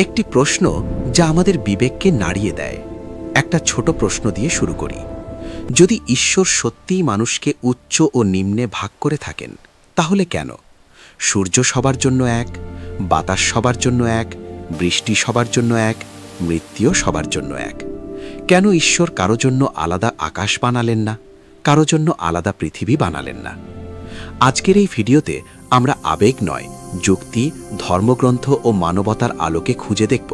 একটি প্রশ্ন যা আমাদের বিবেককে নাড়িয়ে দেয়। একটা ছোট প্রশ্ন দিয়ে শুরু করি। যদি ঈশ্বর সত্যিই মানুষকে উচ্চ ও নিম্নে ভাগ করে থাকেন, তাহলে কেন? সূর্য সবার জন্য এক, বাতাস সবার জন্য এক, বৃষ্টি সবার জন্য এক, মৃত্যুও সবার জন্য এক। কেন ঈশ্বর কারো জন্য আলাদা আকাশ বানালেন না, কারো জন্য আলাদা পৃথিবী বানালেন না? আজকের এই ভিডিওতে আমরা আবেগ নয়, যুক্তি, ধর্মগ্রন্থ ও মানবতার আলোকে খুঁজে দেখব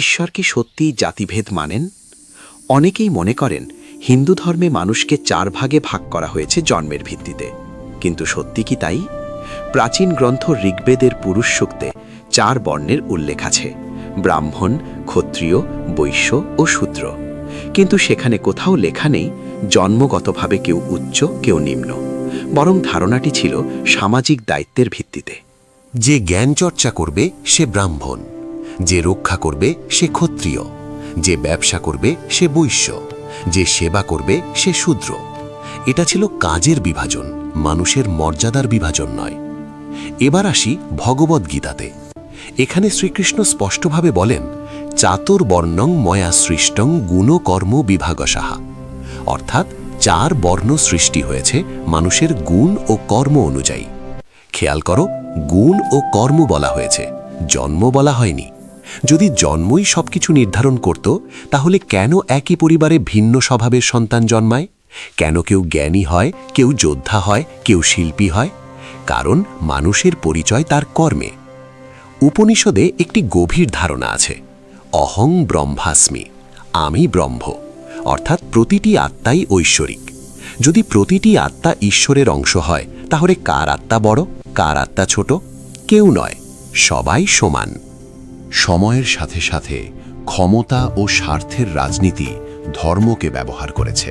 ঈশ্বর কি সত্যিই জাতিভেদ মানেন। অনেকেই মনে করেন হিন্দু ধর্মে মানুষকে 4 ভাগে ভাগ করা হয়েছে জন্মের ভিত্তিতে, কিন্তু সত্যি কি তাই? প্রাচীন গ্রন্থ ঋগ্বেদের পুরুষ সূক্তে 4 বর্ণের উল্লেখ আছে: ব্রাহ্মণ, ক্ষত্রিয়, বৈশ্য ও শূদ্র। কিন্তু সেখানে কোথাও লেখা নেই জন্মগতভাবে কেউ উচ্চ কেউ নিম্ন, বরং ধারণাটি ছিল সামাজিক দায়িত্বের ভিত্তিতে। যে জ্ঞান চর্চা করবে সে ব্রাহ্মণ, যে রক্ষা করবে সে ক্ষত্রিয়, যে ব্যবসা করবে সে বৈশ্য, যে সেবা করবে সে শূদ্র। এটা ছিল কাজের বিভাজন, মানুষের মর্যাদার বিভাজন নয়। এবার আসি ভগবদ্গীতাতে। এখানে শ্রীকৃষ্ণ স্পষ্টভাবে বলেন, চাতুর্বর্ণং ময়া সৃষ্টং গুণকর্ম বিভাগসাহা, অর্থাৎ 4 বর্ণ সৃষ্টি হয়েছে মানুষের গুণ ও কর্ম অনুযায়ী। খেয়াল করো, গুণ ও কর্ম বলা হয়েছে, জন্ম বলা হয়নি। যদি জন্মই সবকিছু নির্ধারণ করত, তাহলে কেন একই পরিবারে ভিন্ন স্বভাবের সন্তান জন্মায়? কেন কেউ জ্ঞানী হয়, কেউ যোদ্ধা হয়, কেউ শিল্পী হয়? কারণ মানুষের পরিচয় তার কর্মে। উপনিষদে একটি গভীর ধারণা আছে, অহং ব্রহ্মাস্মি, আমি ব্রহ্ম, অর্থাৎ প্রতিটি আত্মাই ঐশ্বরিক। যদি প্রতিটি আত্মা ঈশ্বরের অংশ হয়, তাহলে কার আত্মা বড়, কার আত্মা ছোট? কেউ নয়, সবাই সমান। সময়ের সাথে সাথে ক্ষমতা ও স্বার্থের রাজনীতি ধর্মকে ব্যবহার করেছে।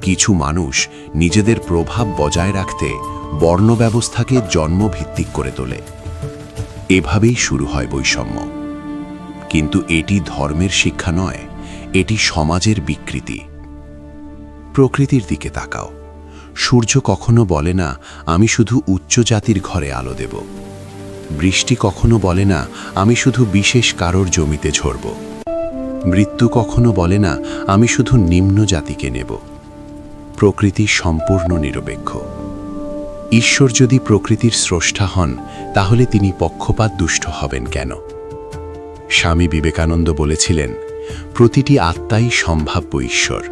কিছু মানুষ নিজেদের প্রভাব বজায় রাখতে বর্ণ ব্যবস্থাকে জন্মভিত্তিক করে তোলে। এভাবেই শুরু হয় বৈষম্য। কিন্তু এটি ধর্মের শিক্ষা নয়, এটি সমাজের বিকৃতি। প্রকৃতির দিকে তাকাও। সূর্য কখনো বলে না আমি শুধু উচ্চ জাতির ঘরে আলো দেব। বৃষ্টি কখনো বলে না আমি শুধু বিশেষ কারোর জমিতে ঝরব। মৃত্যু কখনো বলে না আমি শুধু নিম্ন জাতিকে নেব। প্রকৃতি সম্পূর্ণ নিরপেক্ষ। ঈশ্বর যদি প্রকৃতির স্রষ্টা হন, তাহলে তিনি পক্ষপাত দুষ্ট হবেন কেন? স্বামী বিবেকানন্দ বলেছিলেন, প্রতিটি আত্মাই সম্ভাব্য ঈশ্বর।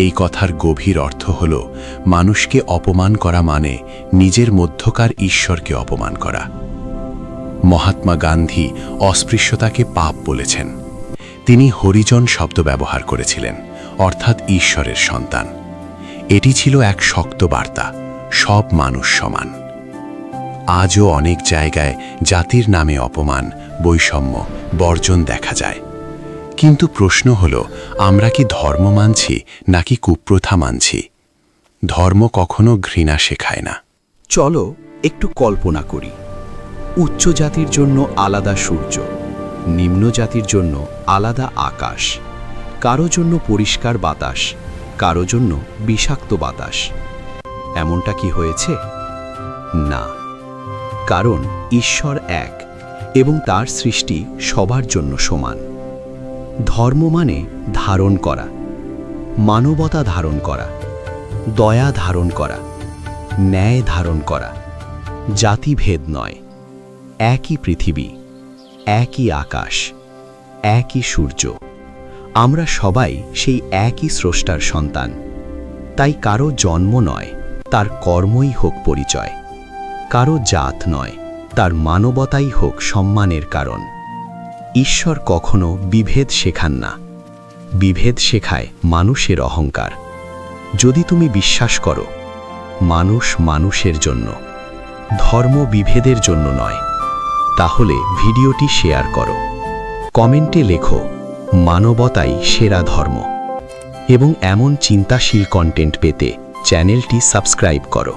এই কথার গভীর অর্থ হল, মানুষকে অপমান করা মানে নিজের মধ্যকার ঈশ্বরকে অপমান করা। মহাত্মা গান্ধী অস্পৃশ্যতাকে পাপ বলেছেন। তিনি হরিজন শব্দ ব্যবহার করেছিলেন, অর্থাৎ ঈশ্বরের সন্তান। এটি ছিল এক শক্ত বার্তা, সব মানুষ সমান। আজও অনেক জায়গায় জাতির নামে অপমান, বৈষম্য, বর্জন দেখা যায়। কিন্তু প্রশ্ন হল, আমরা কি ধর্ম মানছি নাকি কুপ্রথা মানছি? ধর্ম কখনো ঘৃণা শেখায় না। চলো একটু কল্পনা করি। উচ্চ জাতির জন্য আলাদা সূর্য, নিম্ন জাতির জন্য আলাদা আকাশ, কারো জন্য পরিষ্কার বাতাস, কারো জন্য বিষাক্ত বাতাস। এমনটা কি হয়েছে? না, কারণ ঈশ্বর এক এবং তার সৃষ্টি সবার জন্য সমান। ধর্ম মানে ধারণ করা, মানবতা ধারণ করা, দয়া ধারণ করা, ন্যায় ধারণ করা। জাতিভেদ নয়। একই পৃথিবী, একই আকাশ, একই সূর্য। আমরা সবাই সেই একই স্রষ্টার সন্তান। তাই কারো জন্ম নয়, তার কর্মই হোক পরিচয়। কারো জাত নয়, তার মানবতাই হোক সম্মানের কারণ। ঈশ্বর কখনো বিভেদ শেখান না। বিভেদ শেখায় মানুষের অহংকার। যদি তুমি বিশ্বাস করো মানুষ মানুষের জন্য, ধর্ম বিভেদের জন্য নয়, তাহলে ভিডিওটি শেয়ার করো, কমেন্টে লেখো মানবতাই সেরা ধর্ম। এবং এমন চিন্তাশীল কন্টেন্ট পেতে চ্যানেলটি সাবস্ক্রাইব করো।